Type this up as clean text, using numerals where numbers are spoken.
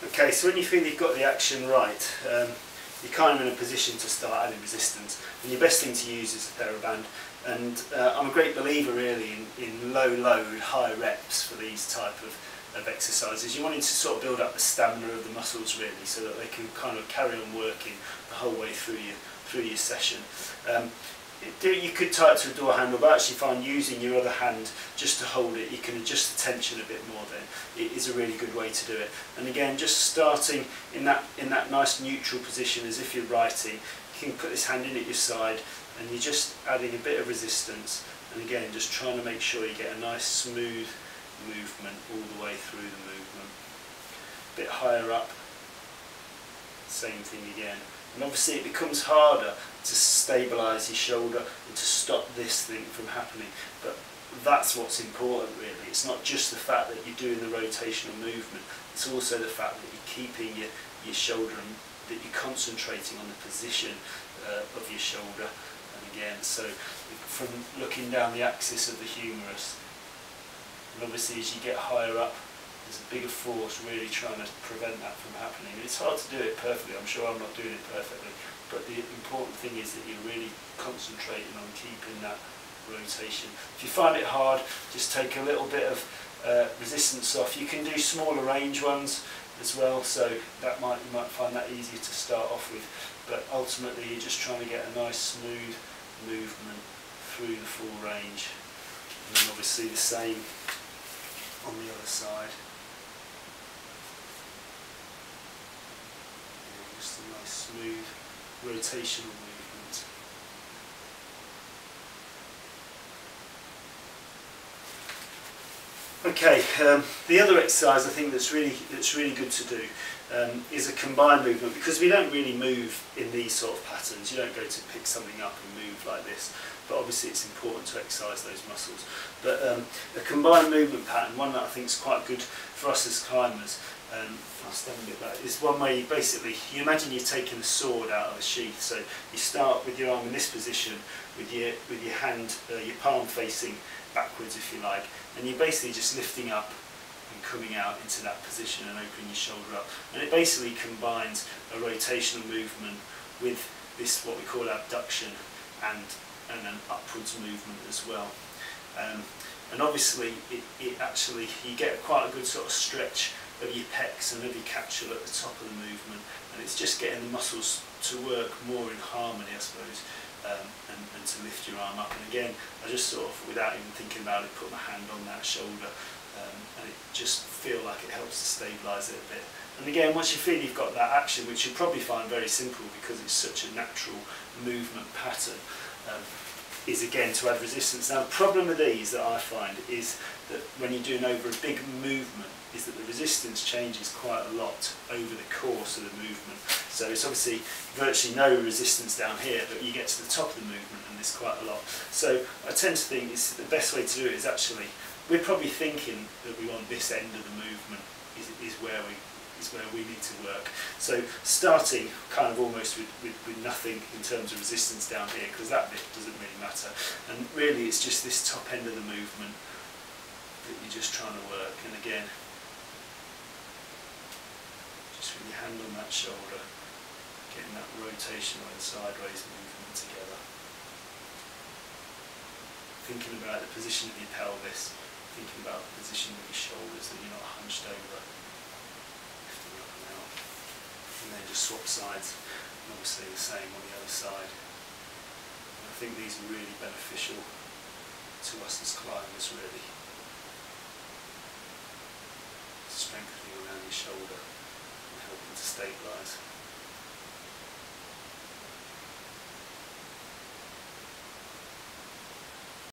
Okay, so when you feel you've got the action right, you're kind of in a position to start adding resistance. And your best thing to use is a theraband. And I'm a great believer really in low load, high reps for these type of exercises. You want to sort of build up the stamina of the muscles really, so that they can kind of carry on working the whole way through your session. You could tie it to a door handle, but I actually find using your other hand just to hold it, you can adjust the tension a bit more then. It is a really good way to do it. And again, just starting in that nice neutral position as if you're writing, you can put this hand in at your side and you're just adding a bit of resistance, and again just trying to make sure you get a nice smooth movement all the way through the movement. A bit higher up, same thing again. And obviously it becomes harder to stabilise your shoulder and to stop this thing from happening, but that's what's important really. It's not just the fact that you're doing the rotational movement, it's also the fact that you're keeping your shoulder and that you're concentrating on the position of your shoulder. And again, so from looking down the axis of the humerus, and obviously as you get higher up there's a bigger force really trying to prevent that from happening. And it's hard to do it perfectly, I'm sure I'm not doing it perfectly, but the important thing is that you're really concentrating on keeping that rotation. If you find it hard, just take a little bit of resistance off. You can do smaller range ones as well, so you might find that easier to start off with, but ultimately you're just trying to get a nice smooth movement through the full range. And then obviously the same on the other side. Yeah, just a nice smooth rotational movement. Okay, the other exercise I think that's really good to do is a combined movement, because we don't really move in these sort of patterns. You don't go to pick something up and move like this, but obviously it's important to exercise those muscles. But a combined movement pattern, one that I think is quite good for us as climbers, I'll stand a bit back, is one where you basically, you imagine you're taking a sword out of a sheath. So you start with your arm in this position, with your hand, your palm facing backwards if you like, and you're basically just lifting up and coming out into that position and opening your shoulder up. And it basically combines a rotational movement with this, what we call abduction, and an upwards movement as well. And obviously it actually, you get quite a good sort of stretch of your pecs and of your capsule at the top of the movement, and it's just getting the muscles to work more in harmony, I suppose, and to lift your arm up. And again, I just sort of, without even thinking about it, put my hand on that shoulder, and it just feel like it helps to stabilise it a bit. And again, once you feel you've got that action, which you'll probably find very simple because it's such a natural movement pattern, is again to add resistance. Now the problem with these that I find is that when you're doing over a big movement, is that the resistance changes quite a lot over the course of the movement. So it's obviously virtually no resistance down here, but you get to the top of the movement and there's quite a lot. So I tend to think it's the best way to do it is actually, we're probably thinking that we want this end of the movement is where we need to work. So starting kind of almost with nothing in terms of resistance down here, because that bit doesn't really matter. And really it's just this top end of the movement that you're just trying to work. And again, just with your hand on that shoulder, getting that rotational and sideways movement together. Thinking about the position of your pelvis, thinking about the position of your shoulders, that you're not hunched over. Lifting up and out. And then just swap sides, and obviously the same on the other side. And I think these are really beneficial to us as climbers, really. Strengthening around your shoulder and helping to stabilise.